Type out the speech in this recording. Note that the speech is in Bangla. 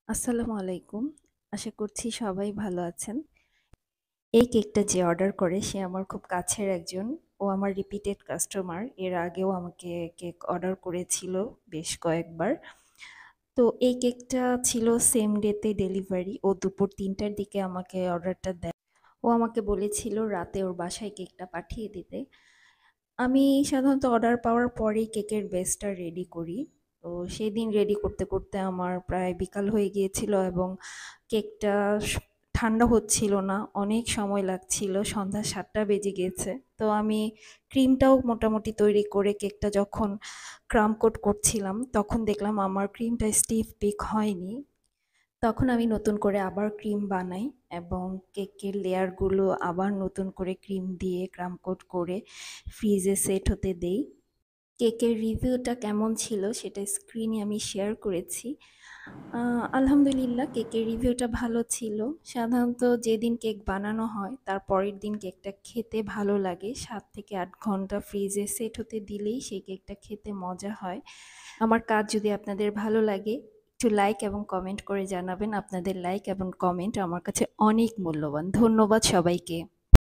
আসসালামু আলাইকুম। আশা করছি সবাই ভালো আছেন। এই কেকটা যে অর্ডার করে সে আমার খুব কাছের একজন। ও আমার রিপিটেড কাস্টমার। এর আগেও আমাকে কেক অর্ডার করেছিল বেশ কয়েকবার। তো এই কেকটা ছিল সেম ডেতে ডেলিভারি। ও দুপুর ৩টার দিকে আমাকে অর্ডারটা দেয়। ও আমাকে বলেছিল রাতে ওর বাসায় কেকটা পাঠিয়ে দিতে। আমি সাধারণত অর্ডার পাওয়ার পরেই কেকের বেসটা রেডি করি। তো সেদিন রেডি করতে করতে আমার প্রায় বিকাল হয়ে গিয়েছিল এবং কেকটা ঠান্ডা হচ্ছিল না, অনেক সময় লাগছিল, সন্ধ্যা ৭টা বেজে গিয়েছে। তো আমি ক্রিমটাও মোটামুটি তৈরি করে কেকটা যখন ক্রাম কোট করছিলাম তখন দেখলাম আমার ক্রিমটা স্টিফ বেক হয়নি। তখন আমি নতুন করে আবার ক্রিম বানাই এবং কেকের লেয়ারগুলো আবার নতুন করে ক্রিম দিয়ে ক্রাম কোট করে ফ্রিজে সেট হতে দেই। কেকের রিভিউটা কেমন ছিল সেটা স্ক্রিনে আমি শেয়ার করেছি। আলহামদুলিল্লাহ কেকের রিভিউটা ভালো ছিল। সাধারণত যেদিন কেক বানানো হয় তার পরের দিন কেকটা খেতে ভালো লাগে। ৭ থেকে ৮ ঘন্টা ফ্রিজে সেট হতে দিলেই সেই কেকটা খেতে মজা হয়। আমার কাজ যদি আপনাদের ভালো লাগে একটু লাইক এবং কমেন্ট করে জানাবেন। আপনাদের লাইক এবং কমেন্ট আমার কাছে অনেক মূল্যবান। ধন্যবাদ সবাইকে।